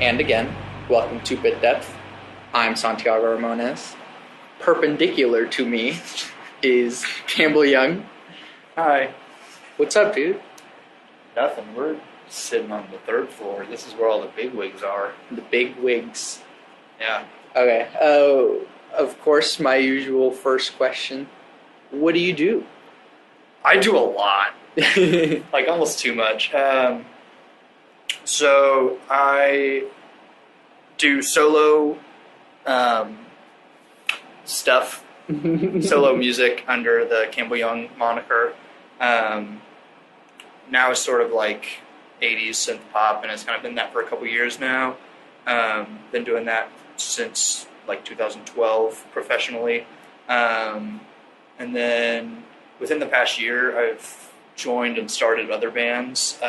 And again, welcome to Bit Depth. I'm Santiago Ramones. Perpendicular to me is Campbell Young. Hi. What's up, dude? Nothing. We're sitting on the third floor. This is where all the big wigs are. The big wigs. Yeah. Okay. Of course, my usual first question. What do you do? I do a lot. Like almost too much. So I do solo stuff, solo music under the Campbell Young moniker. Now it's sort of like 80s synth pop, and it's kind of been that for a couple years now. Been doing that since like 2012 professionally. And then within the past year, I've joined and started other bands.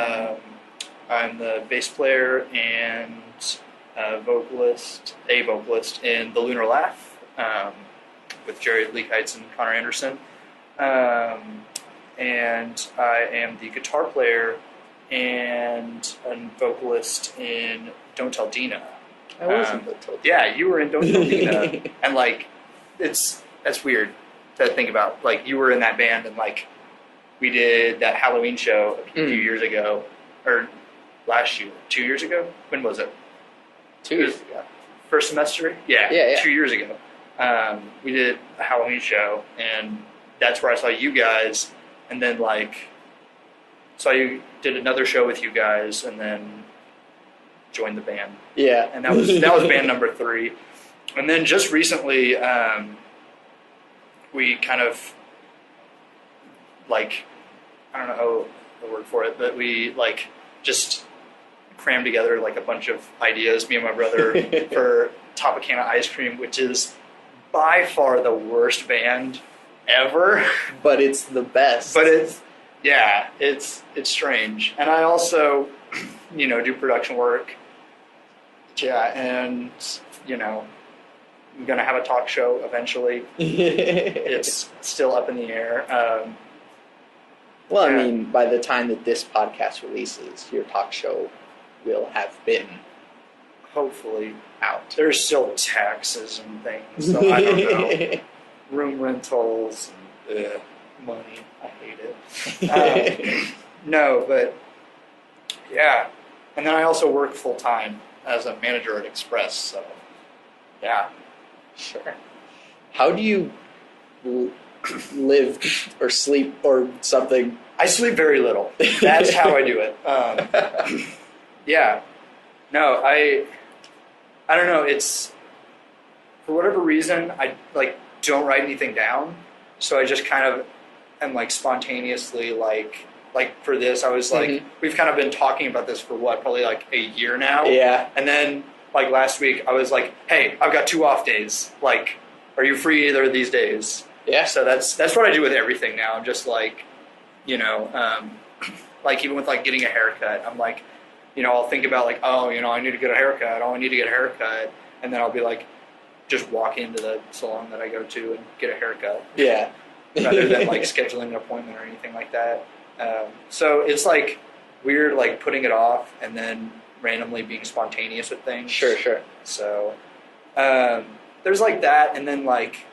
I'm the bass player and vocalist in the Lunar Laugh with Jerry Leakites and Connor Anderson. And I am the guitar player and a vocalist in Don't Tell Dena. I wasn't Don't Tell Dena. Yeah, you were in Don't Tell Dena. And like, that's weird to think about. Like, you were in that band, and like, we did that Halloween show a few years ago, or last year, 2 years ago? When was it? 2 years ago. First semester? Yeah. 2 years ago. We did a Halloween show, and that's where I saw you guys, and then like, did another show with you guys, and then joined the band. Yeah. And that was band number 3. And then just recently, we kind of, like, I don't know the word for it, but we like just crammed together like a bunch of ideas, me and my brother, for Topicana Ice Cream, which is by far the worst band ever. But it's the best. But it's strange. And I also, do production work. Yeah, and, I'm going to have a talk show eventually. It's still up in the air. Well, I mean, by the time that this podcast releases, your talk show will have been hopefully out. There's still taxes and things, so I don't know. Room rentals and money. I hate it. No, but yeah. And then I also work full time as a manager at Express, so yeah. Sure. How do you live or sleep or something? I sleep very little. That's how I do it. Yeah. No, I don't know. It's, for whatever reason, I like don't write anything down. So I just kind of am like spontaneously like for this, I was like, we've kind of been talking about this for probably like a year now. Yeah. And then like last week I was like, hey, I've got 2 off days. Like, are you free either of these days? Yeah. So that's what I do with everything now. I'm just like, like even with like getting a haircut, I'm like, I'll think about like, I need to get a haircut. Oh, I need to get a haircut. And then I'll be like, just walk into the salon that I go to and get a haircut. Yeah. Rather than like scheduling an appointment or anything like that. So it's like weird, like putting it off and then randomly being spontaneous with things. Sure. So there's like that, and then like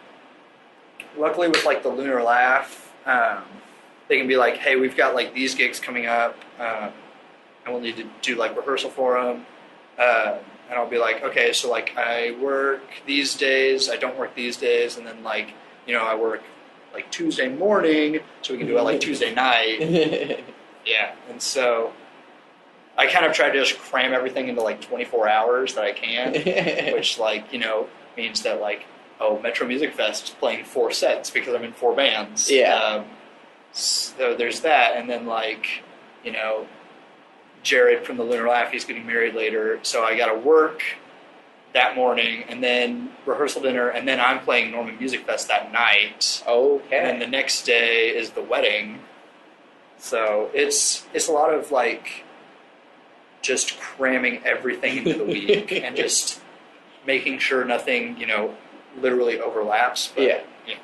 luckily with like the Lunar Laugh, they can be like, hey, we've got like these gigs coming up, and we'll need to do like rehearsal for them. And I'll be like, okay, so like I work these days, I don't work these days, and then like, I work like Tuesday morning, so we can do it like Tuesday night. Yeah, and so I kind of try to just cram everything into like 24 hours that I can, which like, means that like, Metro Music Fest is playing 4 sets because I'm in 4 bands. Yeah. So there's that, and then like, Jared from the Lunar Laugh, he's getting married later, so I got to work that morning, and then rehearsal dinner, and then I'm playing Norman Music Fest that night. Okay. And then the next day is the wedding. So it's a lot of like just cramming everything into the week and just making sure nothing, literally overlaps. But, yeah.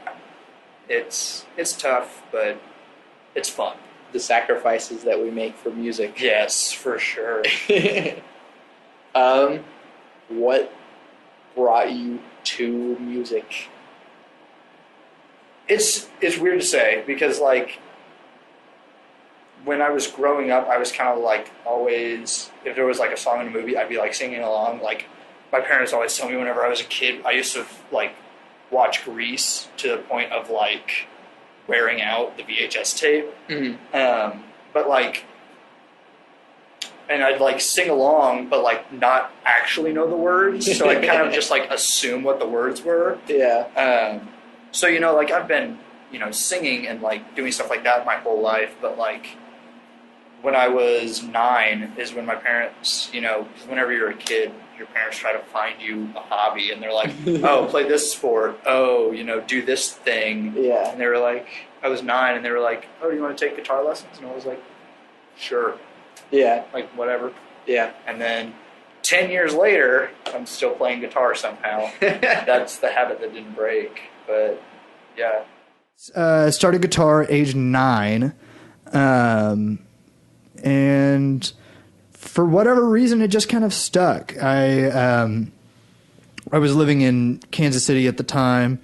It's tough, but it's fun. The sacrifices that we make for music. Yes, for sure. What brought you to music? It's weird to say because like when I was growing up, I was kind of like always, if there was like a song in a movie, I'd be like singing along. Like my parents always tell me whenever I was a kid, I used to like watch Grease to the point of like wearing out the VHS tape. Mm-hmm. But like, and I'd like sing along, but like not actually know the words. So I'd kind of just like assume what the words were. Yeah. So, you know, like I've been, you know, singing and like doing stuff like that my whole life. But like when I was 9 is when my parents, you know, 'cause whenever you're a kid, your parents try to find you a hobby and they're like, oh, play this sport. Oh, you know, do this thing. Yeah. And they were like, I was 9 and they were like, oh, do you want to take guitar lessons? And I was like, sure. Yeah. Like, whatever. Yeah. And then 10 years later, I'm still playing guitar somehow. That's the habit that didn't break. But, yeah. Started guitar age 9. And for whatever reason, it just kind of stuck. I was living in Kansas City at the time,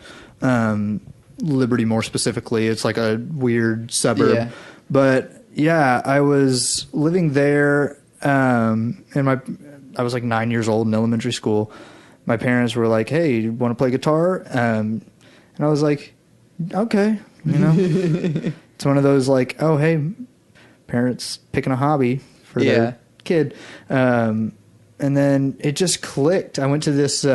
Liberty more specifically. It's like a weird suburb. Yeah. But yeah, I was living there, and I was like 9 years old in elementary school. My parents were like, "Hey, you want to play guitar?" And I was like, "Okay," you know. It's one of those like, "Oh, hey, parents picking a hobby for their kid." And then it just clicked. I went to this,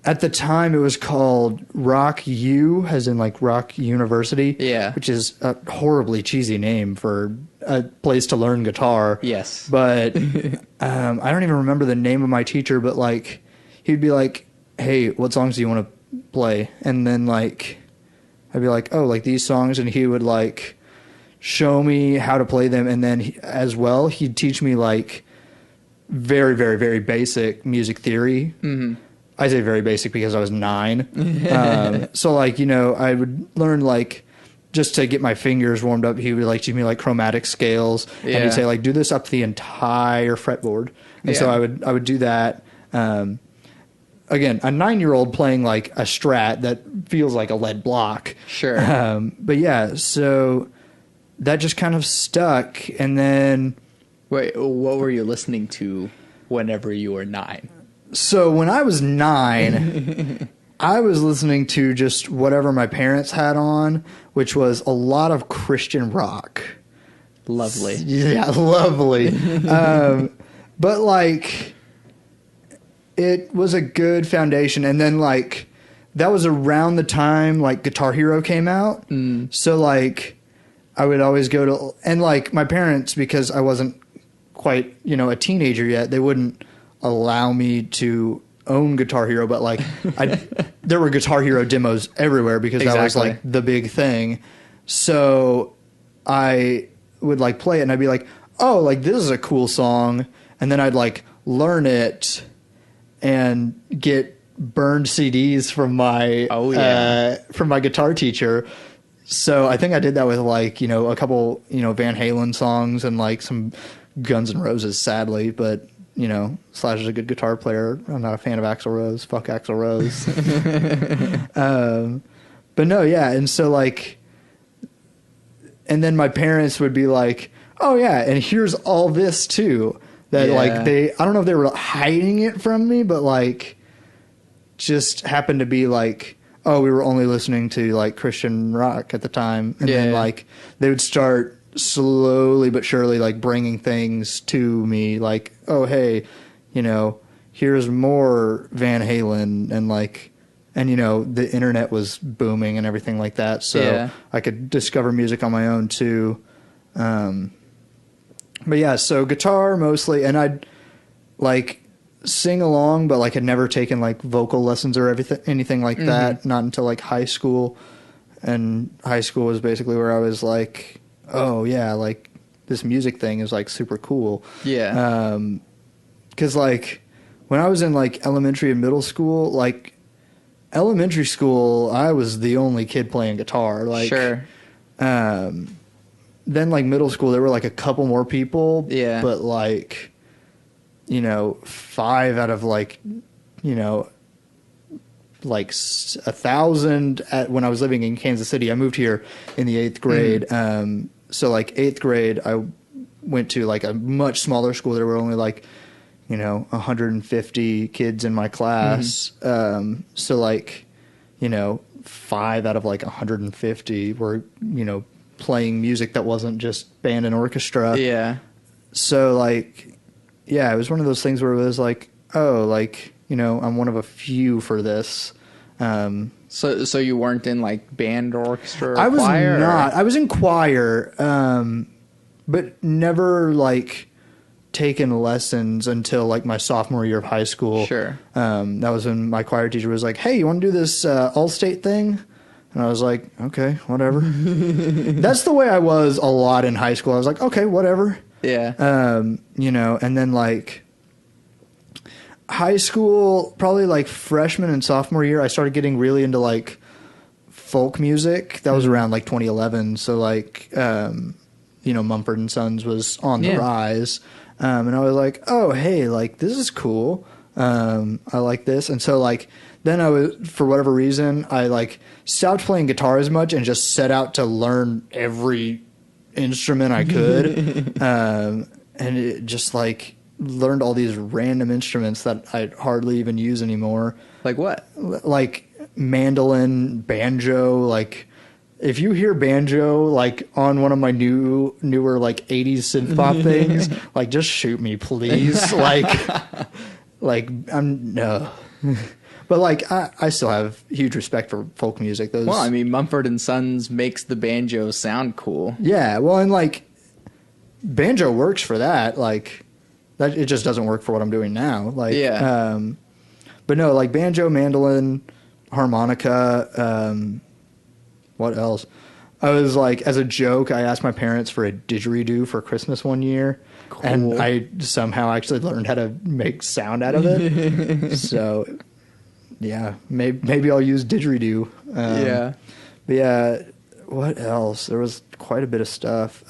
at the time it was called Rock U, as in like Rock University. Yeah. Which is a horribly cheesy name for a place to learn guitar. Yes. But I don't even remember the name of my teacher, but like he'd be like, "Hey, what songs do you want to play?" And then like I'd be like, "Oh, like these songs," and he would like show me how to play them, and then he'd teach me like very, very, very basic music theory. Mm-hmm. I say very basic because I was 9. So like, you know, I would learn like just to get my fingers warmed up. He would like teach me like chromatic scales, and he'd say like, do this up the entire fretboard. And so I would do that. Again, a 9-year-old playing like a Strat that feels like a lead block. Sure. But yeah, so that just kind of stuck. And then, Wait, what were you listening to whenever you were 9? so when I was 9, I was listening to just whatever my parents had on, which was a lot of Christian rock. Lovely. Yeah, lovely. But like, it was a good foundation. And then like, that was around the time like Guitar Hero came out. So like, I would always go to, and like my parents, because I wasn't quite, you know, a teenager yet, they wouldn't allow me to own Guitar Hero, but like there were Guitar Hero demos everywhere because that was like the big thing. So I would like play it and I'd be like, oh, like this is a cool song. And then I'd like learn it and get burned CDs from my from my guitar teacher. So I think I did that with like, you know, a couple, you know, Van Halen songs and like some Guns N' Roses, sadly, but you know, Slash is a good guitar player. I'm not a fan of Axl Rose. Fuck Axl Rose. But no, yeah. And so like, and then my parents would be like, oh yeah, and here's all this too. That like I don't know if they were hiding it from me, but like just happened to be like, oh, we were only listening to like Christian rock at the time. And then like they would start slowly but surely like bringing things to me like, oh hey, you know, here's more Van Halen, and like, and you know, the internet was booming and everything like that, so I could discover music on my own too. But yeah, so guitar mostly, and I'd like sing along, but like had never taken like vocal lessons or anything like that, not until like high school. And high school was basically where I was like, oh yeah, like this music thing is like super cool. Yeah. 'Cause like when I was in like elementary and middle school, like elementary school, I was the only kid playing guitar. Like, sure. Then like middle school, there were like a couple more people. Yeah. But like, 5 out of like 1,000 when I was living in Kansas City. I moved here in the 8th grade. So like 8th grade, I went to like a much smaller school. There were only like 150 kids in my class. So like 5 out of like 150 were playing music that wasn't just band and orchestra. Yeah. So like, yeah, it was one of those things where it was like, oh, like, I'm one of a few for this. So you weren't in like band or orchestra or I was choir? not. I was in choir, but never like taken lessons until like my sophomore year of high school. Sure. That was when my choir teacher was like, "Hey, you want to do this all-state thing?" And I was like, "Okay, whatever." That's the way I was a lot in high school. I was like, "Okay, whatever." Yeah. And then like high school, probably like freshman and sophomore year, I started getting really into like folk music. That was around like 2011. So like, Mumford and Sons was on the rise. And I was like, oh, hey, like this is cool. I like this. And so like, then I was, for whatever reason, I like stopped playing guitar as much and just set out to learn every instrument I could. And it just like learned all these random instruments that I hardly even use anymore. Like what? Like mandolin, banjo. Like if you hear banjo like on one of my newer like 80s synthpop things, like just shoot me, please. like I'm no. But like I still have huge respect for folk music. Well, I mean, Mumford and Sons makes the banjo sound cool. Yeah, well, and like banjo works for that. Like that, it just doesn't work for what I'm doing now. Like, yeah. But no, like banjo, mandolin, harmonica. What else? I was like, as a joke, I asked my parents for a didgeridoo for Christmas one year, cool. And I somehow actually learned how to make sound out of it. So. Yeah, maybe I'll use didgeridoo. Yeah. But yeah, what else? There was quite a bit of stuff.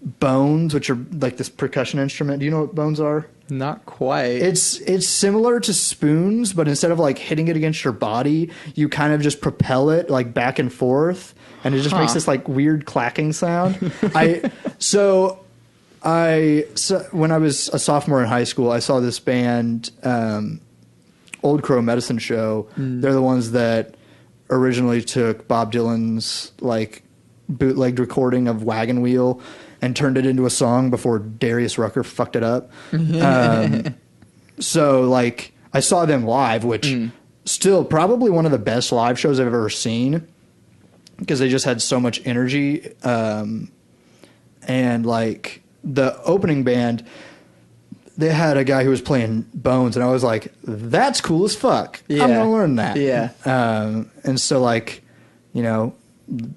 Bones, which are like this percussion instrument. Do you know what bones are? Not quite. It's similar to spoons, but instead of like hitting it against your body, you kind of just propel it like back and forth, and it just makes this like weird clacking sound. So when I was a sophomore in high school, I saw this band. Old Crow Medicine Show. They're the ones that originally took Bob Dylan's like bootlegged recording of Wagon Wheel and turned it into a song before Darius Rucker fucked it up. So like I saw them live, which still probably one of the best live shows I've ever seen because they just had so much energy. And like the opening band, they had a guy who was playing bones, and I was like, that's cool as fuck. Yeah. I'm going to learn that. Yeah. And so, like,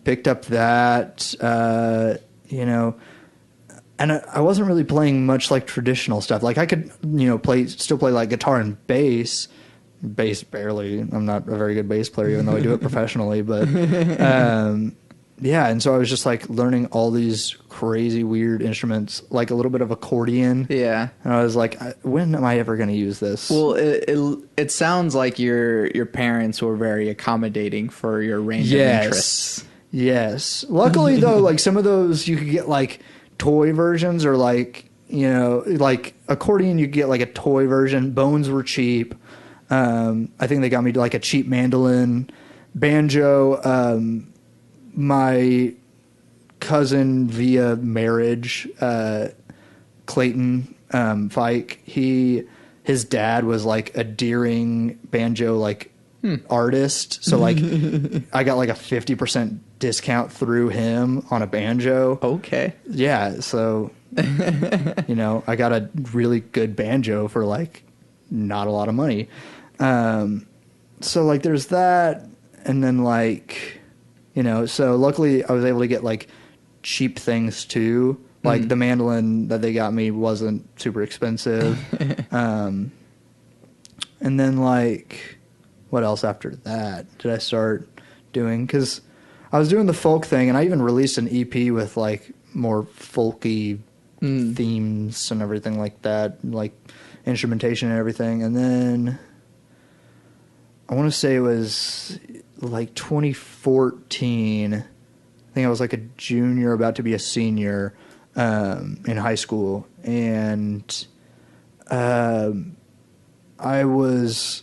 picked up that, and I wasn't really playing much, like, traditional stuff. Like, I could, still play, like, guitar and bass. Bass, barely. I'm not a very good bass player, even though I do it professionally. But, yeah, and so I was just like learning all these crazy weird instruments, like a little bit of accordion. Yeah. And I was like, when am I ever going to use this? Well, it sounds like your parents were very accommodating for your range of interests. Yes. Luckily though, like some of those you could get like toy versions, or like, like accordion you could get like a toy version. Bones were cheap. I think they got me like a cheap mandolin. Banjo, my cousin via marriage, Clayton Fike, his dad was like a Deering banjo like artist, so like I got like a 50% discount through him on a banjo. Okay. Yeah, so I got a really good banjo for like not a lot of money. So like there's that, and then like so luckily I was able to get like cheap things too. Like the mandolin that they got me wasn't super expensive. And then like, what else after that did I start doing? Cause I was doing the folk thing, and I even released an EP with like more folky themes and everything like that, like instrumentation and everything. And then I want to say it was like 2014. I think I was like a junior, about to be a senior in high school. And I was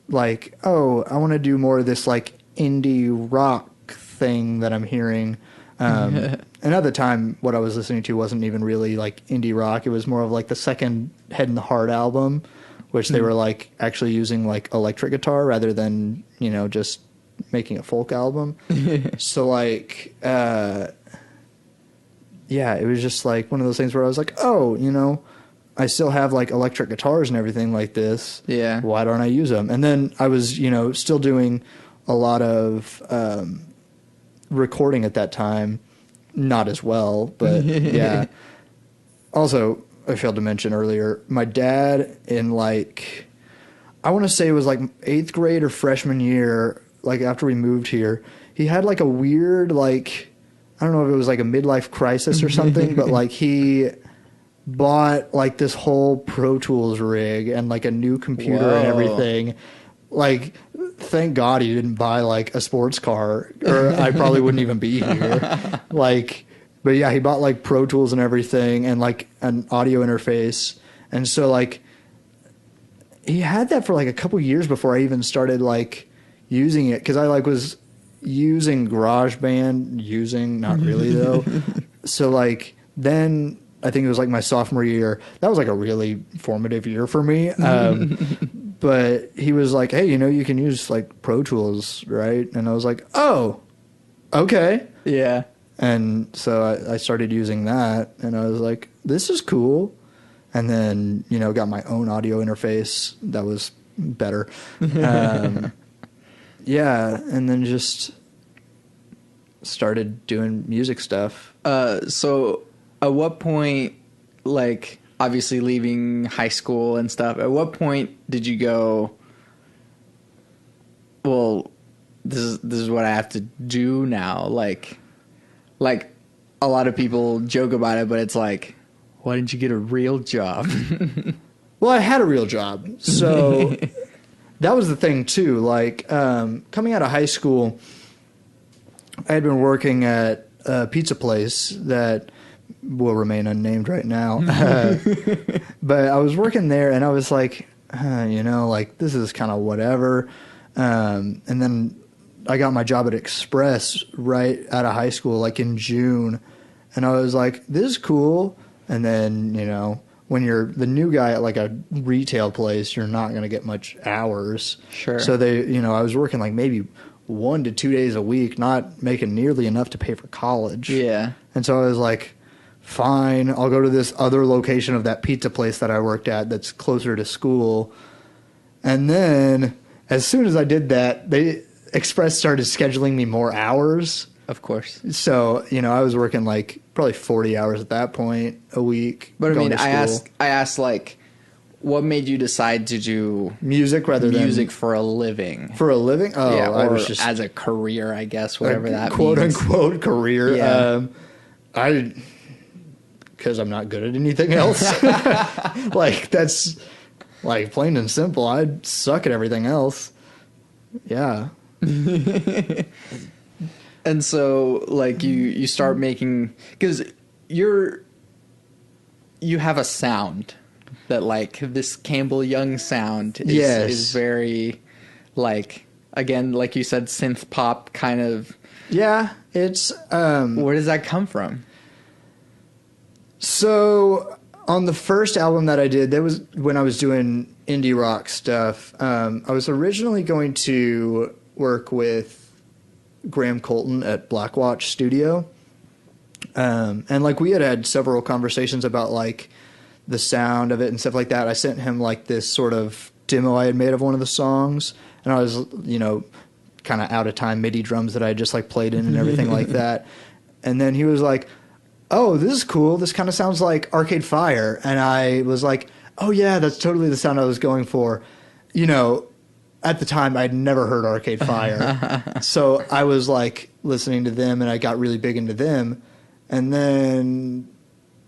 like, oh, I want to do more of this like indie rock thing that I'm hearing. And at the time, what I was listening to wasn't even really like indie rock. It was more of like the second Head in the Heart album, which they were like actually using like electric guitar rather than, you know, just making a folk album. So like, yeah, it was just like one of those things where I was like, oh, you know, I still have like electric guitars and everything like this. Yeah. Why don't I use them? And then I was, you know, still doing a lot of recording at that time. Not as well, but yeah. Also, I failed to mention earlier, my dad in like, I want to say it was like 8th grade or freshman year, like after we moved here, he had like a weird, like, I don't know if it was like a midlife crisis or something, but like he bought like this whole Pro Tools rig and like a new computer and everything. Like, thank God he didn't buy like a sports car, or I probably wouldn't even be here. Like, but yeah, he bought like Pro Tools and everything and like an audio interface. And so like he had that for like a couple years before I even started like using it. 'Cause I like was using GarageBand, not really though. So like then I think it was like my sophomore year. That was like a really formative year for me. But he was like, hey, you know, you can use like Pro Tools, right? And I was like, oh, okay. Yeah. And so I started using that and I was like, this is cool. And then, you know, got my own audio interface that was better. Yeah. And then just started doing music stuff. So at what point, like, obviously leaving high school and stuff, at what point did you go, well, this is what I have to do now? Like a lot of people joke about it, but it's like, why didn't you get a real job? Well, I had a real job. So that was the thing too. Like, coming out of high school, I had been working at a pizza place that will remain unnamed right now. But I was working there and I was like, you know, like this is kind of whatever. And then I got my job at Express right out of high school, like in June. And I was like, this is cool. And then, you know, when you're the new guy at like a retail place, you're not going to get much hours. Sure. So I was working like maybe 1 to 2 days a week, not making nearly enough to pay for college. Yeah. And so I was like, fine, I'll go to this other location of that pizza place that I worked at that's closer to school. And then as soon as I did that, Express started scheduling me more hours. Of course. So, you know, I was working like probably 40 hours at that point a week. But I mean, to I school. asked like, what made you decide to do music rather than music for a living? For a living? Oh, yeah, or I was just as a career, I guess, whatever that quote means. unquote career. Yeah. Because I'm not good at anything else. Like, that's like plain and simple. I suck at everything else. Yeah. And so, like, you start making, because you have a sound that, like, this Campbell Young sound is very, like, again, like you said, synth pop kind of. Yeah, it's where does that come from? So on the first album that I did, that was when I was doing indie rock stuff. I was originally going to work with Graham Colton at Blackwatch Studio. And like we had several conversations about like the sound of it and stuff like that. I sent him like this sort of demo I had made of one of the songs, and I was, you know, kind of out of time MIDI drums that I just like played in and everything like that. And then he was like, oh, this is cool. This kind of sounds like Arcade Fire. And I was like, oh yeah, that's totally the sound I was going for. You know, at the time I'd never heard Arcade Fire. So I was like listening to them and I got really big into them. And then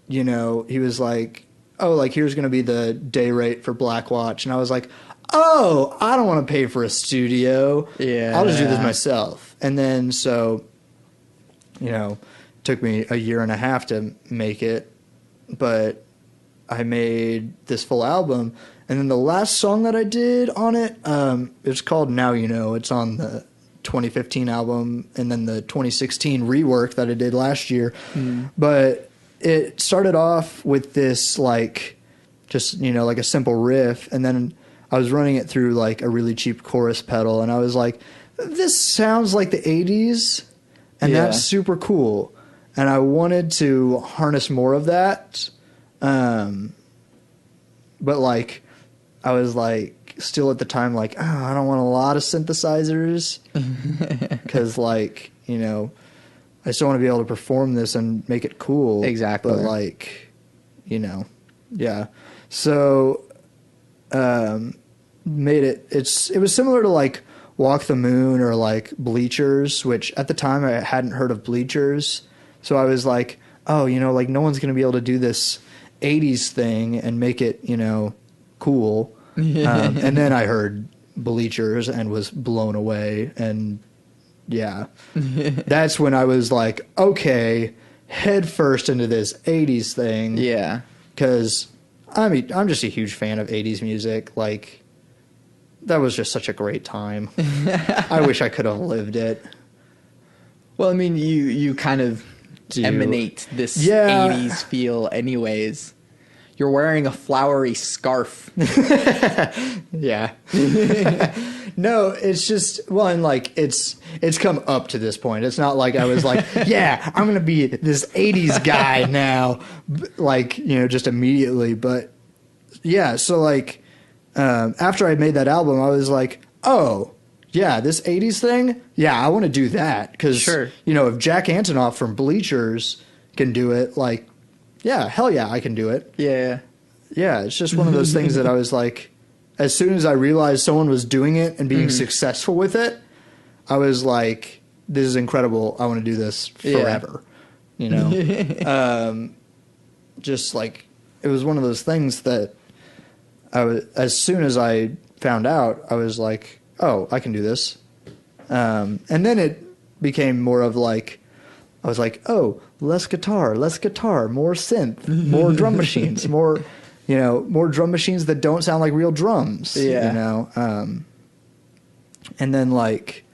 you know, he was like, oh, like, here's going to be the day rate for Blackwatch. And I was like, oh, I don't want to pay for a studio. Yeah. I'll just do this myself. And then, so, you know, it took me a year and a half to make it, but I made this full album. And then the last song that I did on it, it's called Now You Know. It's on the 2015 album and then the 2016 rework that I did last year. But it started off with this, like, just, you know, like a simple riff, and then I was running it through, like, a really cheap chorus pedal, and I was like, this sounds like the 80s, and that's super cool. And I wanted to harness more of that, but, like, I was, like, still at the time, like, oh, I don't want a lot of synthesizers, because, like, you know, I still want to be able to perform this and make it cool. Exactly. But, like, you know, yeah. So, made it, it was similar to, like, Walk the Moon or, like, Bleachers, which at the time I hadn't heard of Bleachers. So I was like, oh, you know, like, no one's going to be able to do this 80s thing and make it, you know, cool. And then I heard Bleachers and was blown away, and yeah, that's when I was like, okay, head first into this 80s thing. Yeah. Because, I mean, I'm just a huge fan of 80s music. Like, that was just such a great time. I wish I could have lived it. Well, I mean, you kind of emanate this 80s feel anyways. You're wearing a flowery scarf. Yeah. No, it's just, well, and like, it's come up to this point. It's not like I was like, yeah, I'm going to be this 80s guy now, like, you know, just immediately. But yeah, so like, after I made that album, I was like, oh, yeah, this 80s thing, yeah, I want to do that. Because, you know, if Jack Antonoff from Bleachers can do it, like, yeah, hell yeah, I can do it. Yeah. Yeah, it's just one of those things that I was like, as soon as I realized someone was doing it and being successful with it, I was like, this is incredible. I want to do this forever. You know? Just like, it was one of those things that as soon as I found out, I was like, oh, I can do this. And then it became more of like, I was like, oh, less guitar, more synth, more drum machines, more, you know, more drum machines that don't sound like real drums, you know? And then, like,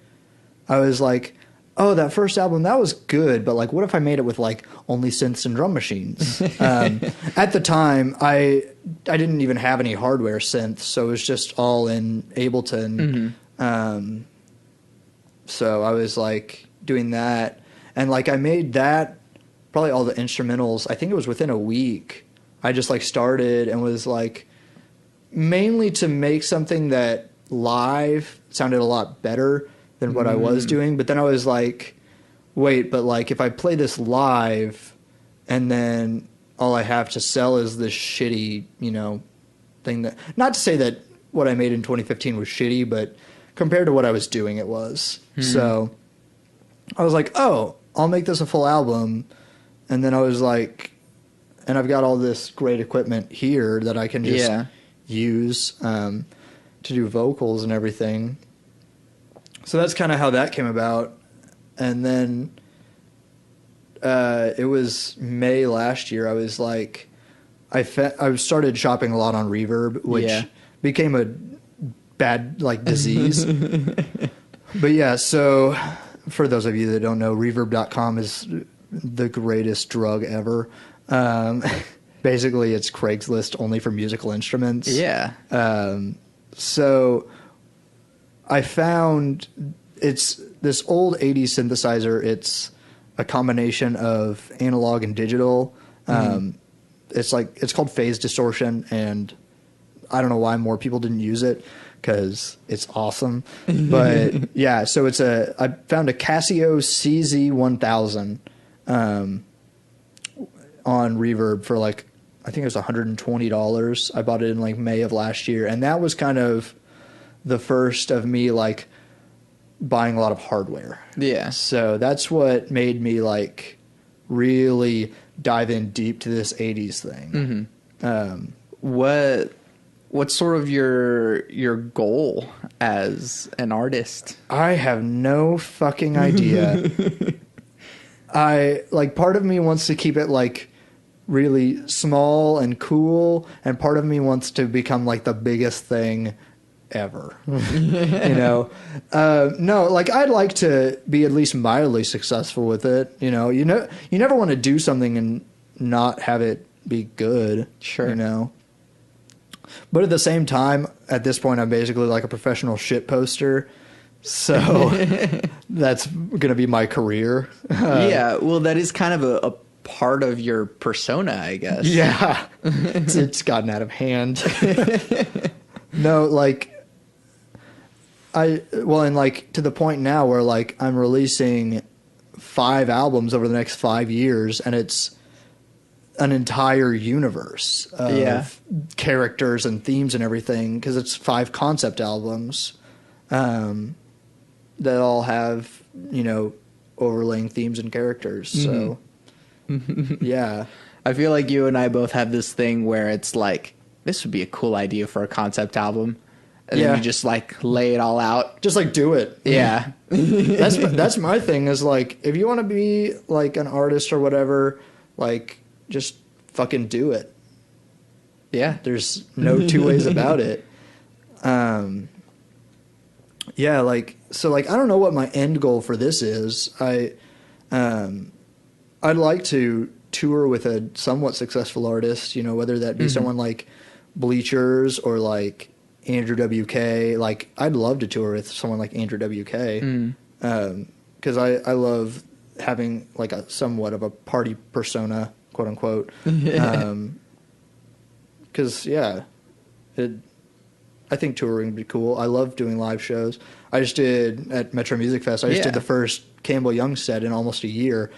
I was like, oh, that first album, that was good, but, like, what if I made it with, like, only synths and drum machines? At the time, I didn't even have any hardware synths, so it was just all in Ableton. So I was, like, doing that. And, like, I made that, probably all the instrumentals, I think it was within a week. I just, like, started and was, like, mainly to make something that live sounded a lot better than what I was doing. But then I was like, wait, but, like, if I play this live and then all I have to sell is this shitty, you know, thing that... Not to say that what I made in 2015 was shitty, but compared to what I was doing, it was. So I was like, oh... I'll make this a full album. And then I was like, and I've got all this great equipment here that I can just use to do vocals and everything. So that's kind of how that came about. And then it was May last year. I was like, I started shopping a lot on Reverb, which became a bad, like, disease. But yeah, so... For those of you that don't know, Reverb.com is the greatest drug ever. Basically, it's Craigslist only for musical instruments. Yeah. So I found it's this old 80s synthesizer. It's a combination of analog and digital. It's called phase distortion, and I don't know why more people didn't use it, because it's awesome. But yeah, so I found a Casio CZ1000 on Reverb for, like, I think it was $120. I bought it in, like, May of last year, and that was kind of the first of me, like, buying a lot of hardware. Yeah. So that's what made me, like, really dive in deep to this 80s thing. What's sort of your goal as an artist? I have no fucking idea. Part of me wants to keep it like really small and cool, and part of me wants to become like the biggest thing ever. No, like I'd like to be at least mildly successful with it. You never want to do something and not have it be good. Sure. But at the same time, at this point, I'm basically like a professional shit poster. So that's going to be my career. Yeah, well, that is kind of a part of your persona, I guess. Yeah. It's gotten out of hand. No, like, and like to the point now where like I'm releasing 5 albums over the next 5 years, and it's an entire universe of characters and themes and everything, because it's 5 concept albums that all have, overlaying themes and characters. So, yeah. I feel like you and I both have this thing where it's like, this would be a cool idea for a concept album. And then you just like lay it all out. Just like do it. Yeah. That's my thing is like, if you want to be like an artist or whatever, like just fucking do it. Yeah. There's no two ways about it. Yeah, like, so like, I don't know what my end goal for this is. I'd like to tour with a somewhat successful artist, whether that be someone like Bleachers or like Andrew WK. Like, I'd love to tour with someone like Andrew WK. Cause I love having like a somewhat of a party persona, quote unquote. Cause I think touring would be cool. I love doing live shows. I just did at Metro Music Fest. I just did the first Campbell Young set in almost a year.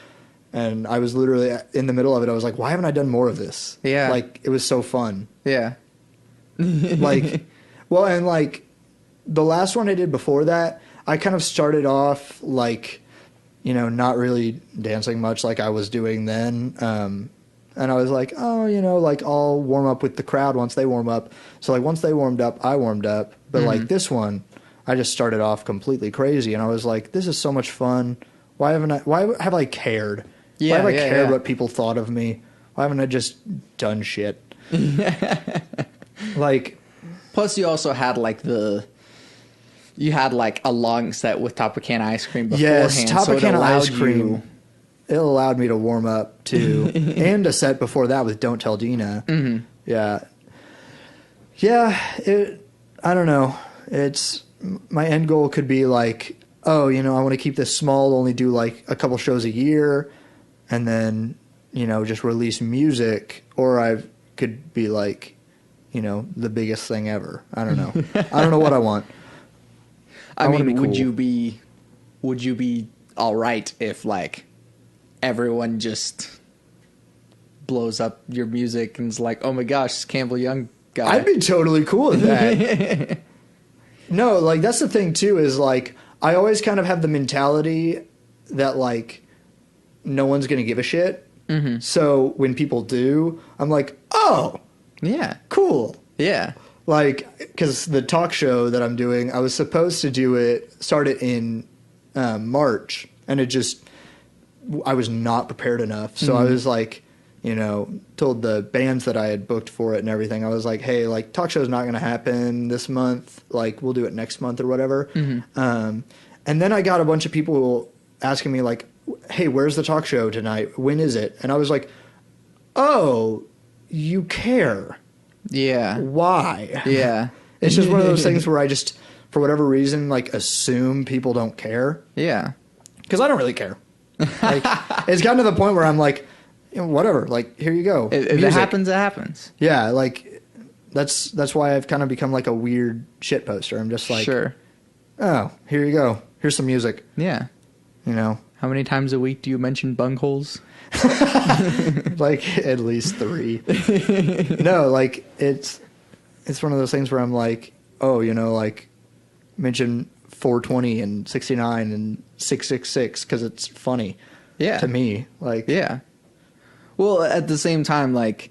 And I was literally in the middle of it. I was like, why haven't I done more of this? Yeah. Like, it was so fun. Yeah. Like, well, and like the last one I did before that, I kind of started off like, not really dancing much like I was doing then. And I was like, oh, like I'll warm up with the crowd once they warm up. So like once they warmed up, I warmed up. But like this one, I just started off completely crazy. And I was like, this is so much fun. Why have I cared? Yeah, why have I cared what people thought of me? Why haven't I just done shit? Like, plus you also had like you had like a long set with Topicana Ice Cream beforehand. Yes, Topicana Ice Cream. It allowed me to warm up too, and a set before that with Don't Tell Dena. Yeah. I don't know. It's my end goal could be like, oh, I want to keep this small, only do like a couple shows a year, and then just release music, or I could be like, the biggest thing ever. I don't know. I don't know what I want. I mean, cool. Would you be all right if like everyone just blows up your music and is like, oh my gosh, this Campbell Young guy? I'd be totally cool with that. No, like that's the thing too, is like I always kind of have the mentality that like no one's going to give a shit. So when people do, I'm like, oh, yeah, cool. Yeah. Like, because the talk show that I'm doing, I was supposed to start it in March, and I was not prepared enough. So I was like, told the bands that I had booked for it and everything, I was like, hey, like, talk show's not going to happen this month. Like, we'll do it next month or whatever. And then I got a bunch of people asking me, like, hey, where's the talk show tonight? When is it? And I was like, oh, you care. Yeah. Why? Yeah. It's just one of those things where I just, for whatever reason, like, assume people don't care. Yeah. Because I don't really care. Like, it's gotten to the point where I'm like, whatever. Like, here you go. If it happens, it happens. Yeah. Like, that's why I've kind of become like a weird shit poster. I'm just like, sure. Oh, here you go. Here's some music. Yeah. How many times a week do you mention bungholes? Like at least 3. No, like it's one of those things where I'm like, oh, like mention 420 and 69 and 666 because it's funny. Yeah. To me, like, yeah. Well, at the same time, like,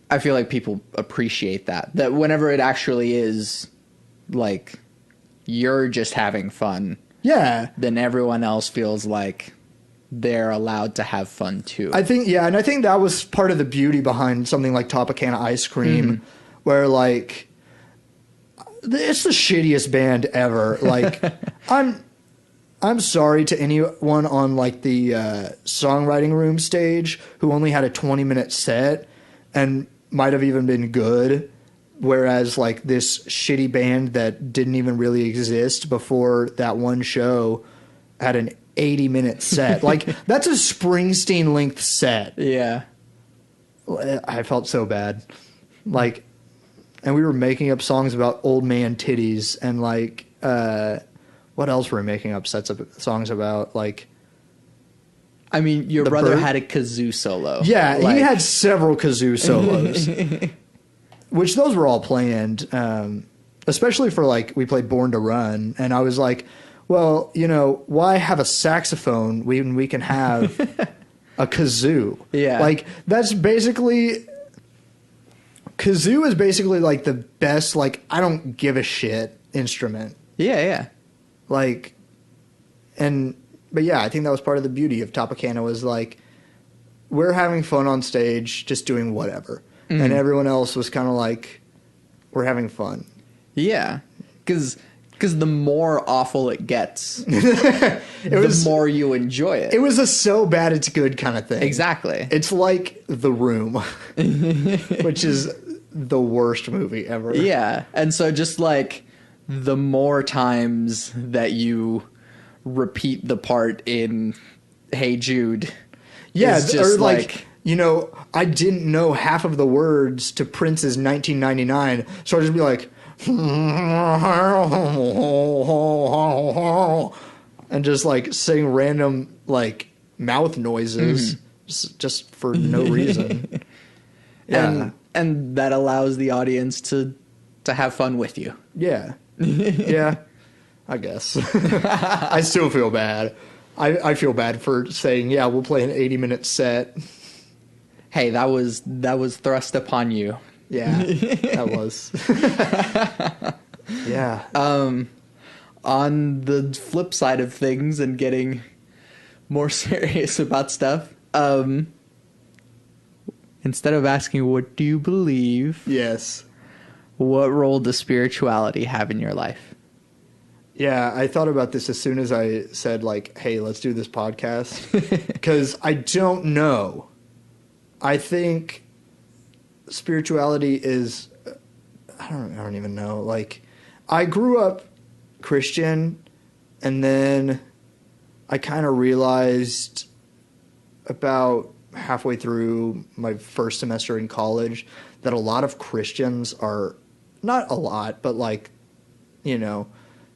I feel like people appreciate that whenever it actually is, like, you're just having fun. Yeah. Then everyone else feels like they're allowed to have fun too. I think, yeah, and I think that was part of the beauty behind something like Topicana Ice Cream, where, like, it's the shittiest band ever. Like, I'm sorry to anyone on, like, the songwriting room stage who only had a 20-minute set and might have even been good, whereas, like, this shitty band that didn't even really exist before that one show had an 80-minute set. Like, that's a Springsteen-length set. Yeah. I felt so bad. Like, and we were making up songs about old man titties and, like, what else were we making up songs about? Like, I mean, your brother had a kazoo solo. Yeah, like, he had several kazoo solos, which those were all planned, especially for, like, we played Born to Run, and I was like, well, you know, why have a saxophone when we can have a kazoo? Yeah. Like, that's basically... Kazoo is basically, like, the best, like, I don't give a shit instrument. Yeah, yeah. Like, but yeah, I think that was part of the beauty of Topicana was, like, we're having fun on stage, just doing whatever. And everyone else was kind of like, we're having fun. Yeah. Because the more awful it gets, the more you enjoy it. It was a so bad it's good kind of thing. Exactly. It's like The Room, which is the worst movie ever. Yeah. And so just, like, the more times that you repeat the part in Hey Jude. Yeah, is just or like, you know, I didn't know half of the words to Prince's 1999, so I'd just be like, and just, like, sing random, like, mouth noises just for no reason. Yeah. And that allows the audience to have fun with you. Yeah. Yeah, I guess. I still feel bad. I feel bad for saying, yeah, we'll play an 80-minute set. Hey, that was thrust upon you. Yeah, that was. Yeah. On the flip side of things and getting more serious about stuff, instead of asking, what do you believe? Yes. What role does spirituality have in your life? Yeah, I thought about this as soon as I said, like, hey, let's do this podcast. Because I don't know. I think spirituality is, I don't even know. Like, I grew up Christian, and then I kind of realized about halfway through my first semester in college that a lot of Christians are, not a lot, but, like, you know,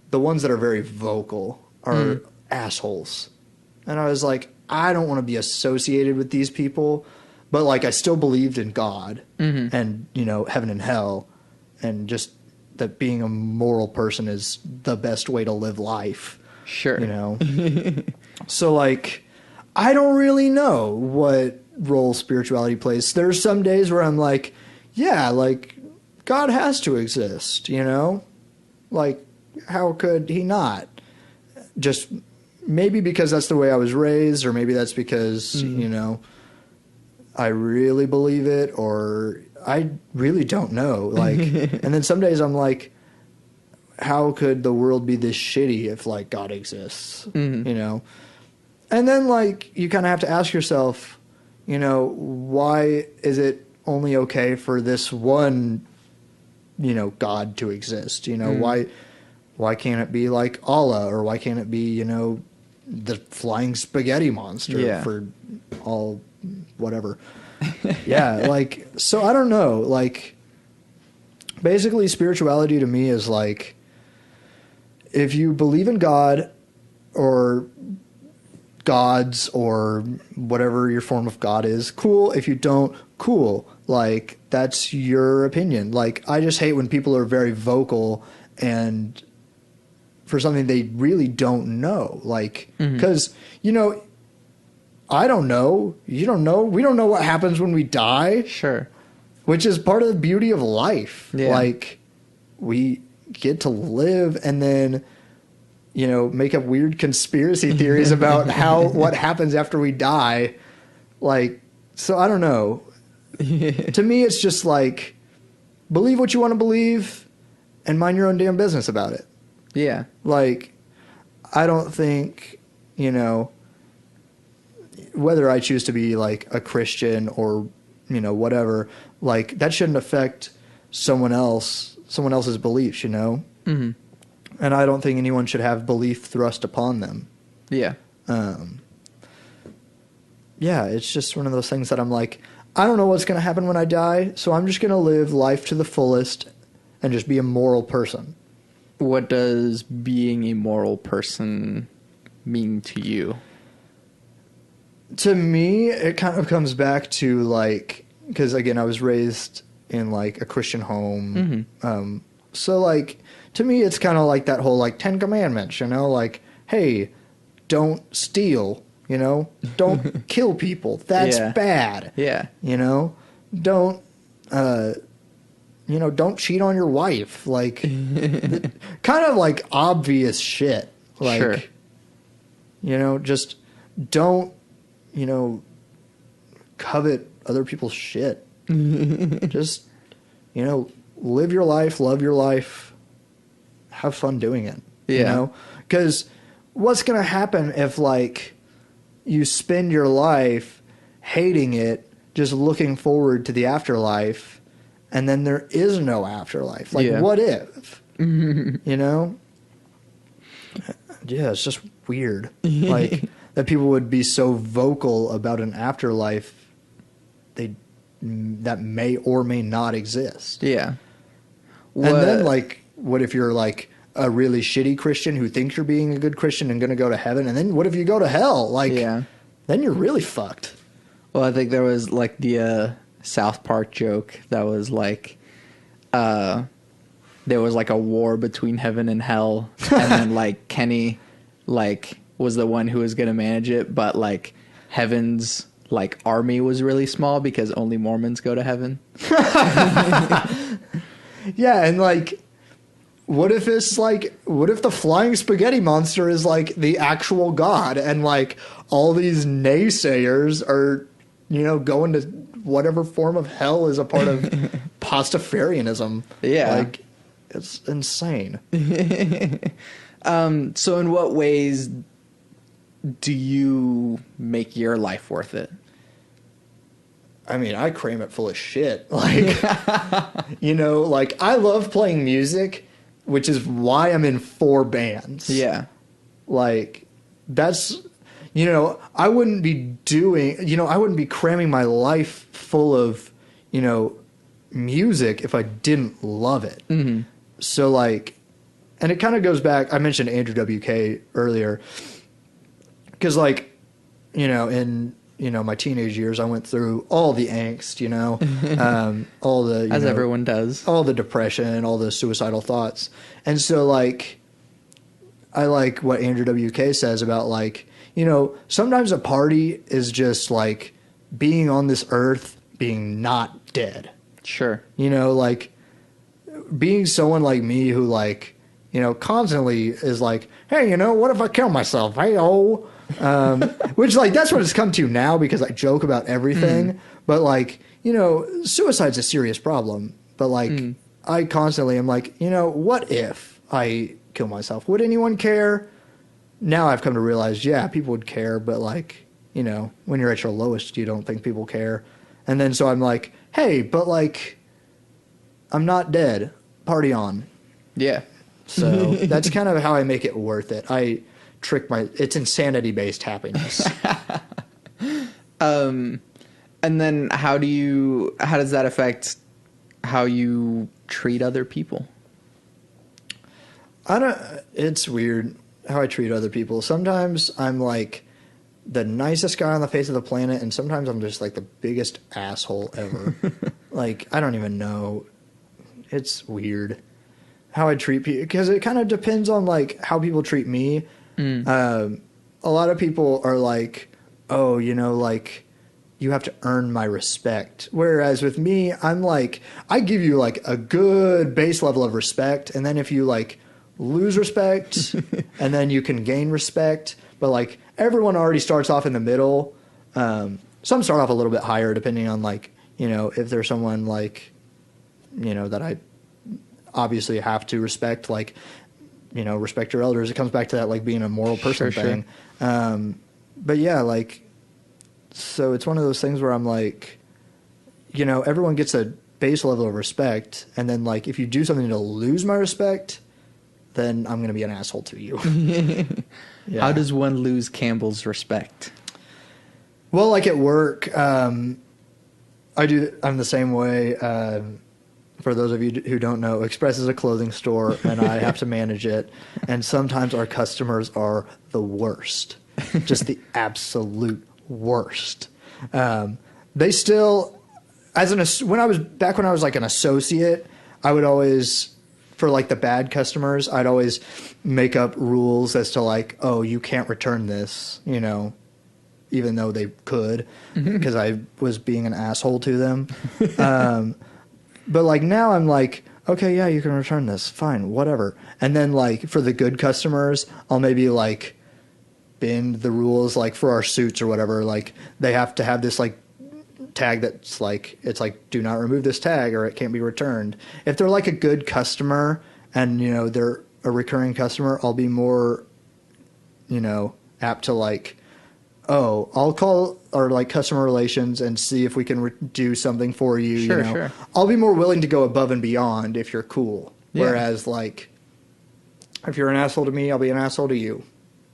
the ones that are very vocal are assholes. And I was like, I don't want to be associated with these people, but, like, I still believed in God and, you know, heaven and hell, and just that being a moral person is the best way to live life. Sure. You know? So, like, I don't really know what role spirituality plays. There's some days where I'm like, yeah, like, God has to exist, you know? Like, how could he not? Just maybe because that's the way I was raised, or maybe that's because, you know, I really believe it, or I really don't know. Like, and then some days I'm like, how could the world be this shitty if, like, God exists? You know? And then, like, you kind of have to ask yourself, you know, why is it only okay for this one, you know, God to exist? You know, why can't it be like Allah, or why can't it be, you know, the flying spaghetti monster for all whatever? Yeah, like, so I don't know. Like, basically spirituality to me is like, if you believe in God or gods or whatever your form of God is, cool. If you don't, cool. Like, that's your opinion. Like, I just hate when people are very vocal and for something they really don't know. Like, because, you know, I don't know. You don't know. We don't know what happens when we die. Sure. Which is part of the beauty of life. Yeah. Like, we get to live and then, you know, make up weird conspiracy theories about what happens after we die. Like, so I don't know. To me, it's just like, believe what you want to believe and mind your own damn business about it. Yeah. Like, I don't think, you know, whether I choose to be like a Christian or, you know, whatever, like that shouldn't affect someone else's beliefs, you know? Mm-hmm. And I don't think anyone should have belief thrust upon them. Yeah. Yeah, it's just one of those things that I'm like, I don't know what's going to happen when I die, so I'm just going to live life to the fullest and just be a moral person. What does being a moral person mean to you? To me, it kind of comes back to like, because again, I was raised in like a Christian home. Mm-hmm. So like, to me, it's kind of like that whole like 10 Commandments, you know, like, hey, don't steal, you know, don't kill people. That's bad. Yeah. You know, don't cheat on your wife. Like, kind of like obvious shit. Like, sure. You know, just don't, you know, covet other people's shit. Just, you know, live your life, love your life, have fun doing it. Yeah. You know? Because what's going to happen if, like, you spend your life hating it, just looking forward to the afterlife, and then there is no afterlife? Like, what if? You know? Yeah, it's just weird. Like, that people would be so vocal about an afterlife that may or may not exist. Yeah. And then, like, what if you're, like, a really shitty Christian who thinks you're being a good Christian and going to go to heaven? And then what if you go to hell? Like, then you're really fucked. Well, I think there was, like, the South Park joke that was, like, there was, like, a war between heaven and hell. And then, like, Kenny, like, was the one who was going to manage it. But, like, heaven's, like, army was really small because only Mormons go to heaven. Yeah, and, like, what if the flying spaghetti monster is, like, the actual god, and, like, all these naysayers are, you know, going to whatever form of hell is a part of Pastafarianism. Yeah. Like, it's insane. So in what ways do you make your life worth it? I mean, I cram it full of shit. Like, you know, like, I love playing music, which is why I'm in 4 bands. Yeah. Like, that's, you know, I wouldn't be cramming my life full of, you know, music if I didn't love it. Mm-hmm. So, like, and it kind of goes back, I mentioned Andrew WK earlier, because, like, you know, in, you know, my teenage years, I went through all the angst, you know, all the, as everyone does, all the depression, all the suicidal thoughts. And so, like, I like what Andrew WK says about, like, you know, sometimes a party is just like being on this earth, being not dead. Sure. You know, like, being someone like me who, like, you know, constantly is like, hey, you know, what if I kill myself? Hey-oh. Which, like, that's what it's come to now because I joke about everything. But, like, you know, suicide's a serious problem. But, like, I constantly am like, you know, what if I kill myself? Would anyone care? Now I've come to realize, yeah, people would care. But, like, you know, when you're at your lowest, you don't think people care. And then so I'm like, hey, but, like, I'm not dead. Party on. Yeah. So that's kind of how I make it worth it. I trick it's insanity-based happiness. And then how does that affect how you treat other people? It's weird how I treat other people. Sometimes I'm like the nicest guy on the face of the planet, and sometimes I'm just like the biggest asshole ever. Like, I don't even know. It's weird how I treat people because it kind of depends on, like, how people treat me. A lot of people are like, oh, you know, like, you have to earn my respect. Whereas with me, I'm like, I give you like a good base level of respect. And then if you like lose respect and then you can gain respect, but like everyone already starts off in the middle. Some start off a little bit higher depending on like, you know, if there's someone like, you know, that I obviously have to respect, like, you know, respect your elders. It comes back to that like being a moral person thing. Sure. But yeah, like, so it's one of those things where I'm like, you know, everyone gets a base level of respect, and then like if you do something to lose my respect, then I'm going to be an asshole to you. Yeah. How does one lose Campbell's respect? Well, like at work, I'm the same way. For those of you who don't know, Express is a clothing store, and I have to manage it. And sometimes our customers are the worst, just the absolute worst. They still, when I was like an associate, I would always, for like the bad customers, I'd always make up rules as to like, oh, you can't return this, you know, even though they could, because I was being an asshole to them. But like now I'm like, okay, yeah, you can return this, fine, whatever. And then like for the good customers, I'll maybe like bend the rules, like for our suits or whatever, like they have to have this like tag that's like, it's like, do not remove this tag or it can't be returned. If they're like a good customer and, you know, they're a recurring customer, I'll be more, you know, apt to like, oh, I'll call our like customer relations and see if we can do something for you. Sure, you know? Sure. I'll be more willing to go above and beyond if you're cool. Yeah. Whereas like, if you're an asshole to me, I'll be an asshole to you.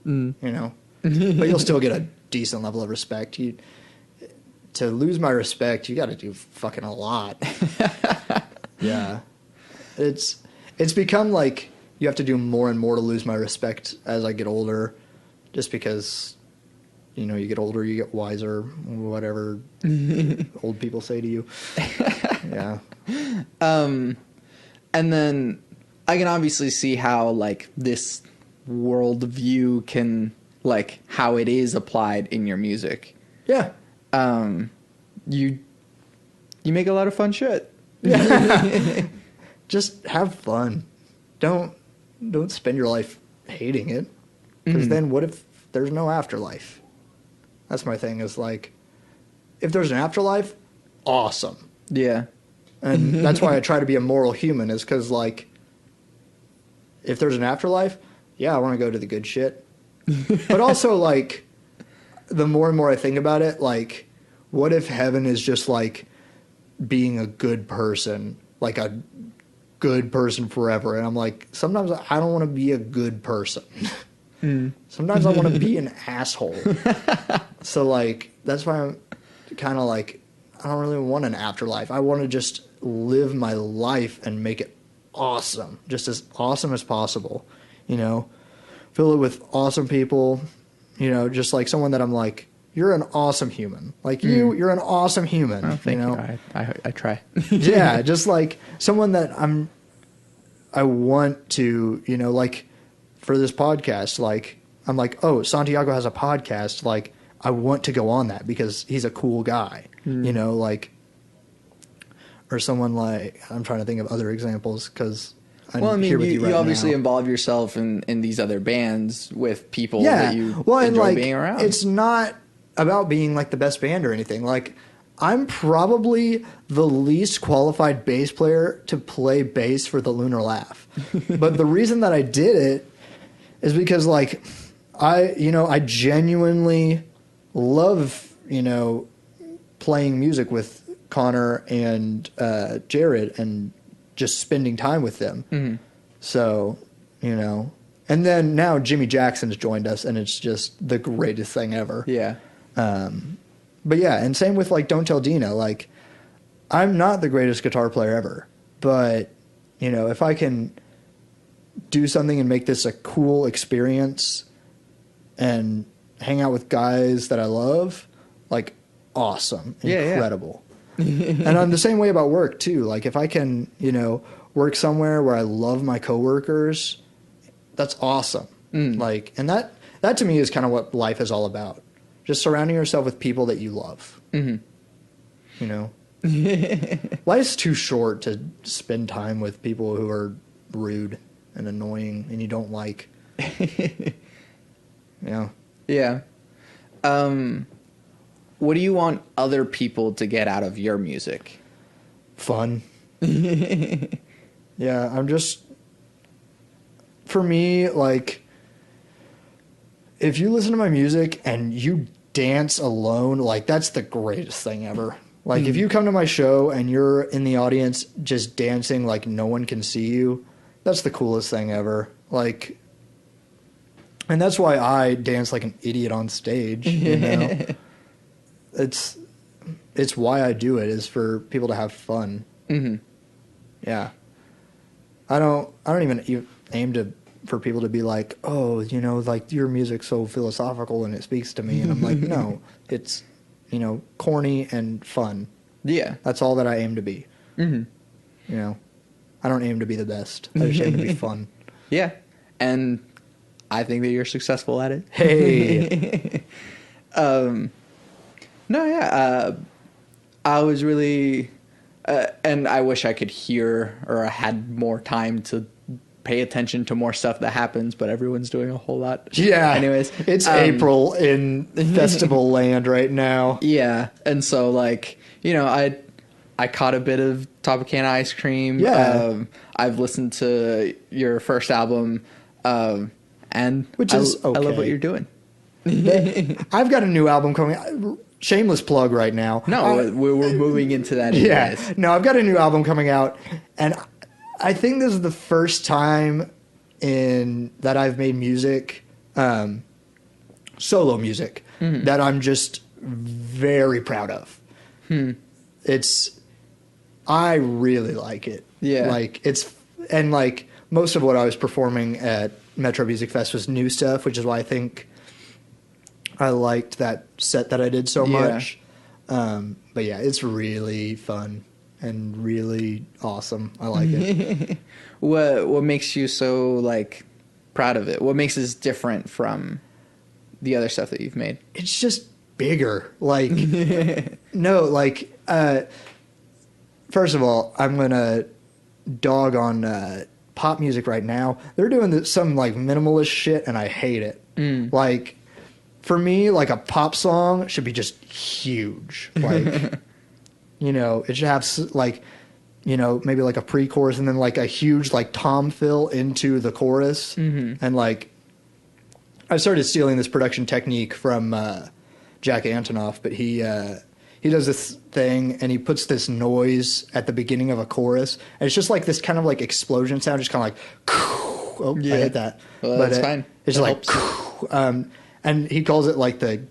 You know, but you'll still get a decent level of respect. To lose my respect, you got to do fucking a lot. Yeah, it's become like you have to do more and more to lose my respect as I get older, just because, you know, you get older, you get wiser, whatever old people say to you. Yeah. And then I can obviously see how like this worldview can, like, how it is applied in your music. Yeah. You make a lot of fun shit. Just have fun. Don't spend your life hating it, because then what if there's no afterlife? That's my thing, is like, if there's an afterlife, awesome. Yeah. And that's why I try to be a moral human, is because like, if there's an afterlife, yeah, I want to go to the good shit. But also, like, the more and more I think about it, like, what if heaven is just, like, being a good person, like a good person forever? And I'm like, sometimes I don't want to be a good person. Sometimes I want to be an asshole. So, like, that's why I'm kind of like, I don't really want an afterlife. I want to just live my life and make it awesome, just as awesome as possible, you know? Fill it with awesome people, you know, just like someone that I'm like, you're an awesome human. Like you're an awesome human. Oh, thank you know? you. I try. Yeah, just like someone that I want to, you know, like for this podcast, like I'm like, oh, Santiago has a podcast. Like I want to go on that because he's a cool guy, you know, like, or someone like, I'm trying to think of other examples because I'm here with you right you obviously now. involve yourself in these other bands with people Yeah. that you well, and enjoy like, being around. It's not about being like the best band or anything. Like, I'm probably the least qualified bass player to play bass for the Lunar Laugh. But the reason that I did it is because like I genuinely love, you know, playing music with Connor and Jared and just spending time with them. So, you know, and then now Jimmy Jackson's joined us and it's just the greatest thing ever. Yeah. But yeah, and same with like Don't Tell Dena. Like, I'm not the greatest guitar player ever, but you know, if I can do something and make this a cool experience and hang out with guys that I love, like, awesome, incredible. And I'm the same way about work too. Like, if I can, you know, work somewhere where I love my coworkers, that's awesome. Like, and that to me is kind of what life is all about. just surrounding yourself with people that you love. Mm-hmm. You know, life's too short to spend time with people who are rude and annoying and you don't like. Yeah. Yeah. What do you want other people to get out of your music? Fun. Yeah, for me, like, if you listen to my music and you dance alone, like, that's the greatest thing ever. Like, if you come to my show and you're in the audience just dancing like no one can see you, that's the coolest thing ever. Like, and that's why I dance like an idiot on stage, you know? It's why I do it, is for people to have fun. Mm-hmm. Yeah. I don't even aim for people to be like, oh, you know, like, your music's so philosophical and it speaks to me. And I'm like, no, it's, you know, corny and fun. Yeah. That's all that I aim to be. Mm-hmm. You know, I don't aim to be the best. I just aim to be fun. Yeah. And I think that you're successful at it. Hey. No, yeah. I was really, and I wish I could hear, or I had more time to pay attention to more stuff that happens, but everyone's doing a whole lot. Yeah. Anyways. It's April in festival land right now. Yeah. And so, like, you know, I caught a bit of Topicana Ice Cream. Yeah. I've listened to your first album, and which is okay. I love what you're doing. I've got a new album coming. Shameless plug right now. No, we're moving into that. Yeah. No, I've got a new album coming out, and I think this is the first time that I've made music, solo music, that I'm just very proud of. I really like it. Yeah. Like, and like, most of what I was performing at Metro Music Fest was new stuff, which is why I think I liked that set that I did so much. But yeah, it's really fun and really awesome. I like it. What makes you so, like, proud of it? What makes this different from the other stuff that you've made? It's just bigger. Like, no, like, first of all, I'm going to dog on pop music right now. They're doing some, like, minimalist shit, and I hate it. Like, for me, like, a pop song should be just huge. Like, you know, it should have, like, you know, maybe like a pre-chorus and then like a huge, like, tom fill into the chorus. And, like, I started stealing this production technique from Jack Antonoff, but he does this thing and he puts this noise at the beginning of a chorus. And it's just like this kind of like explosion sound, just kind of like, oh, yeah. I hit that. Well, that's fine. It's just like, and he calls it like and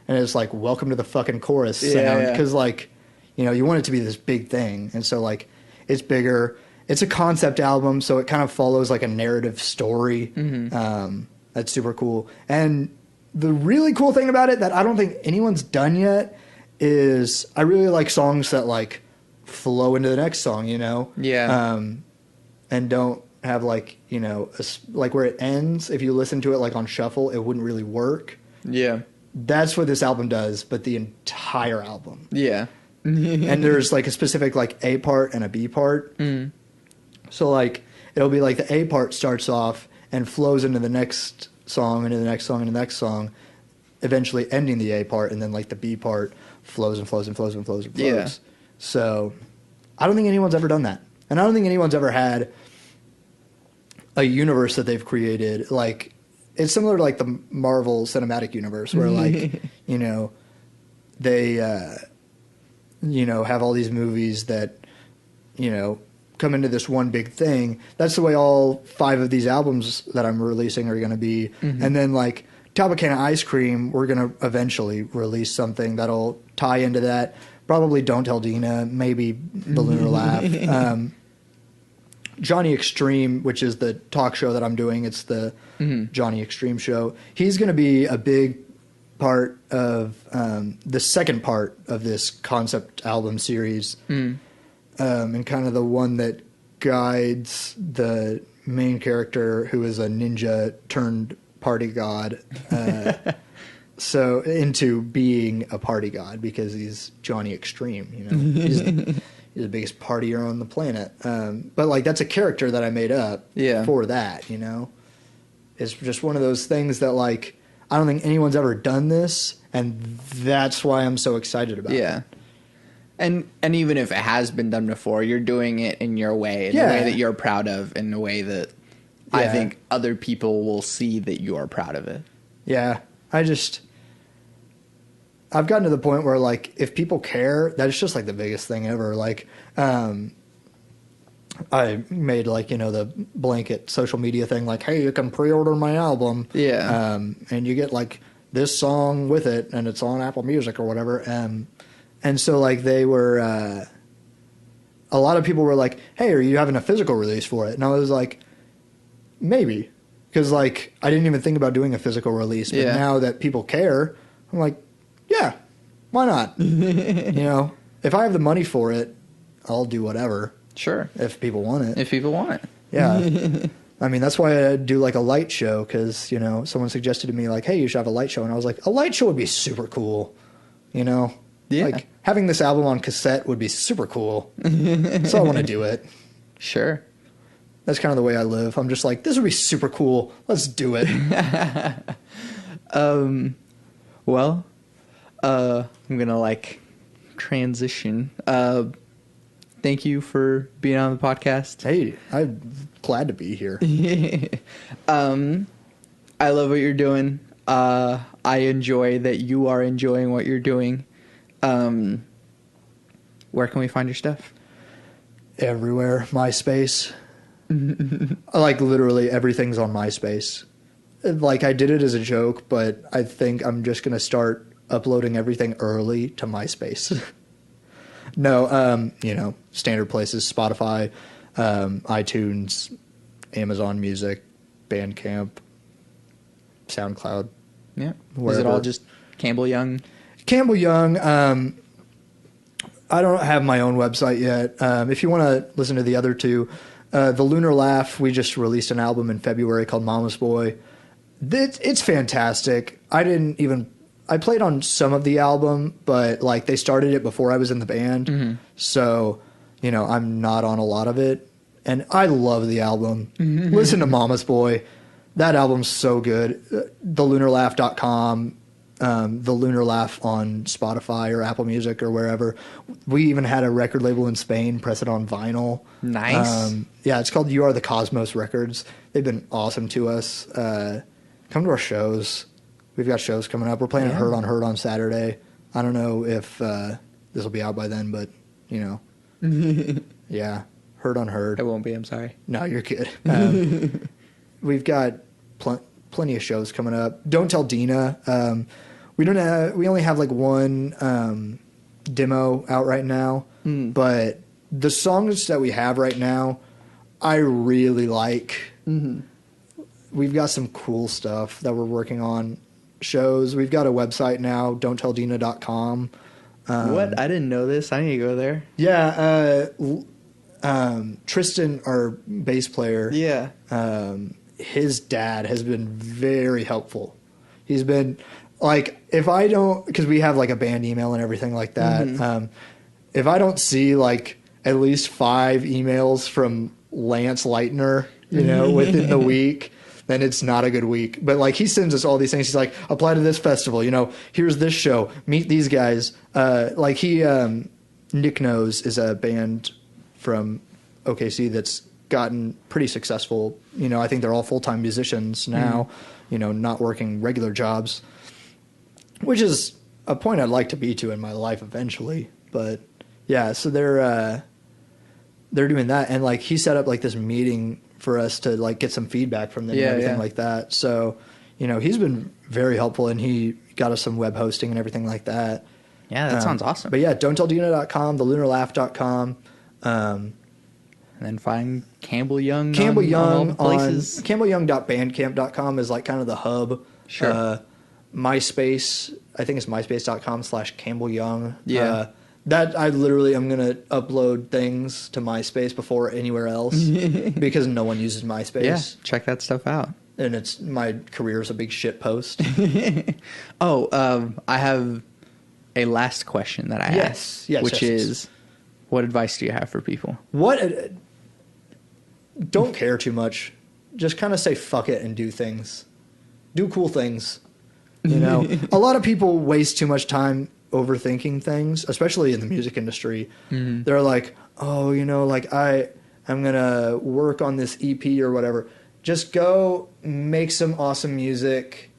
it's like, welcome to the fucking chorus sound. Because, like, you know, you want it to be this big thing. And so, like, it's bigger. It's a concept album, so it kind of follows like a narrative story. That's super cool. And the really cool thing about it that I don't think anyone's done yet is I really like songs that, like, flow into the next song, you know? Yeah. And don't have, like, you know, like, where it ends, if you listen to it, like, on shuffle, it wouldn't really work. Yeah. That's what this album does, but the entire album. Yeah. And there's, like, a specific, like, A part and a B part. So, like, it'll be like the A part starts off and flows into the next song, into the next song, into the next song, eventually ending the A part, and then, like, the B part flows and flows and flows and flows and flows. Yeah. So I don't think anyone's ever done that. And I don't think anyone's ever had a universe that they've created. Like, it's similar to, like, the Marvel Cinematic Universe, where, like, you know, they, you know, have all these movies that, you know, come into this one big thing. That's the way all 5 of these albums that I'm releasing are going to be. And then, like, Topicana Ice Cream, we're going to eventually release something that'll tie into that. Probably Don't Tell Dena, maybe the Lunar Laugh. Johnny Extreme, which is the talk show that I'm doing, it's the Johnny Extreme show. He's going to be a big part of the second part of this concept album series, and kind of the one that guides the main character, who is a ninja turned party god, So into being a party god because he's Johnny Extreme, you know. He's the biggest partier on the planet. But like that's a character that I made up for that, you know. It's just one of those things that like I don't think anyone's ever done this, and that's why I'm so excited about it. Yeah. And even if it has been done before, you're doing it in your way, in the way that you're proud of, in the way that I think other people will see that you're proud of it. Yeah. I've gotten to the point where, like, if people care, that's just, like, the biggest thing ever. Like, I made, like, you know, the blanket social media thing, like, hey, you can pre-order my album. Yeah. And you get, like, this song with it, and it's on Apple Music or whatever. And so, like, they were, a lot of people were like, hey, are you having a physical release for it? And I was like, maybe. Because, like, I didn't even think about doing a physical release. But now that people care, I'm like, yeah, why not? You know, if I have the money for it, I'll do whatever. Sure. If people want it. If people want it. Yeah. I mean, that's why I do like a light show because, you know, someone suggested to me like, hey, you should have a light show. And I was like, a light show would be super cool. You know? Yeah. Like having this album on cassette would be super cool. So I want to do it. Sure. That's kind of the way I live. I'm just like, this would be super cool. Let's do it. Well, I'm going to like transition. Thank you for being on the podcast. Hey, I'm glad to be here. I love what you're doing. I enjoy that you are enjoying what you're doing. Where can we find your stuff? Everywhere. MySpace. Like literally everything's on MySpace. Like I did it as a joke, but I think I'm just going to start uploading everything early to MySpace. No, you know, standard places, Spotify, iTunes, Amazon Music, Bandcamp, SoundCloud. Yeah. Wherever. Is it all just Campbell Young? Campbell Young. I don't have my own website yet. If you want to listen to the other two, the Lunar Laugh, we just released an album in February called Mama's Boy. It's fantastic. I played on some of the album, but like they started it before I was in the band. Mm-hmm. So, you know, I'm not on a lot of it. And I love the album. Mm-hmm. Listen to Mama's Boy. That album's so good. TheLunarLaugh.com, The Lunar Laugh on Spotify or Apple Music or wherever. We even had a record label in Spain press it on vinyl. Nice. Yeah, it's called You Are the Cosmos Records. They've been awesome to us. Come to our shows. We've got shows coming up. We're playing at Herd on Saturday. I don't know if this will be out by then, but, you know. Yeah, Herd on Herd. It won't be, I'm sorry. No, you're good. We've got plenty of shows coming up. Don't Tell Dena. We only have like one demo out right now, but the songs that we have right now, I really like. Mm-hmm. We've got some cool stuff that we're working on. Shows. We've got a website now, don'ttellDena.com. What? I didn't know this. I need to go there. Yeah. Tristan, our bass player. Yeah. His dad has been very helpful. He's been like, if I don't, because we have like a band email and everything like that. Mm-hmm. If I don't see like at least 5 emails from Lance Leitner, you know, within the week, then it's not a good week. But like he sends us all these things. He's like, apply to this festival, you know, here's this show, meet these guys. Like he, Nick Knows is a band from OKC that's gotten pretty successful. You know, I think they're all full-time musicians now, you know, not working regular jobs, which is a point I'd like to be to in my life eventually. But yeah, so they're doing that. And like he set up like this meeting for us to like get some feedback from them and everything like that. So, you know, he's been very helpful and he got us some web hosting and everything like that. Yeah, that sounds awesome. But yeah, don'ttellDena.com, TheLunarLaugh.com. And then find Campbell Young. Campbell Young on places. CampbellYoung.bandcamp.com is like kind of the hub. Sure. MySpace, I think it's MySpace.com/Campbell Young. Yeah. That I literally am going to upload things to MySpace before anywhere else because no one uses MySpace. Yeah, check that stuff out. and my career is a big shit post. I have a last question that I ask, which is, what advice do you have for people? Don't care too much. Just kind of say fuck it and do things. Do cool things. You know, a lot of people waste too much time overthinking things, especially in the music industry. Mm-hmm. They're like, oh, you know, like I'm going to work on this EP or whatever. Just go make some awesome music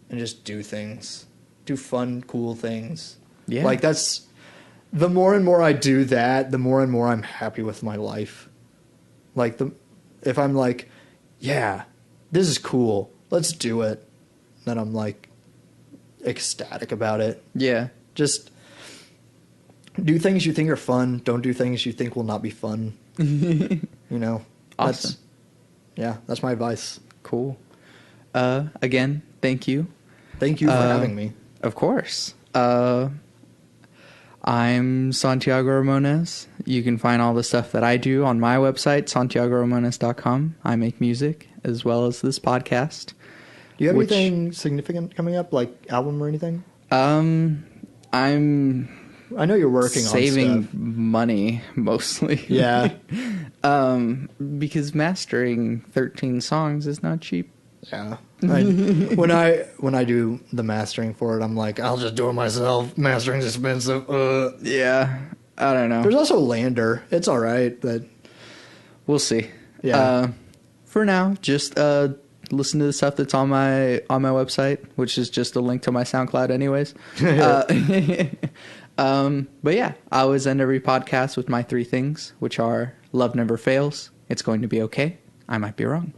and just do things. Do fun, cool things. Yeah. Like that's the more and more I do that, the more and more I'm happy with my life. Like if I'm like, yeah, this is cool, let's do it, then I'm like ecstatic about it. Yeah. Just do things you think are fun. Don't do things you think will not be fun. You know? Awesome. That's my advice. Cool. Again, thank you. Thank you for having me. Of course. I'm Santiago Ramones. You can find all the stuff that I do on my website, santiagoromones.com. I make music as well as this podcast. Do you have anything significant coming up, like album or anything? I know you're working on saving money mostly. Yeah. Because mastering 13 songs is not cheap. Yeah. When I do the mastering for it, I'm like, I'll just do it myself. Mastering's expensive. Yeah. I don't know. There's also Lander. It's all right, but we'll see. Yeah. For now, just listen to the stuff that's on my website, which is just a link to my SoundCloud anyways. But yeah, I always end every podcast with my 3 things, which are: love never fails, it's going to be okay, I might be wrong.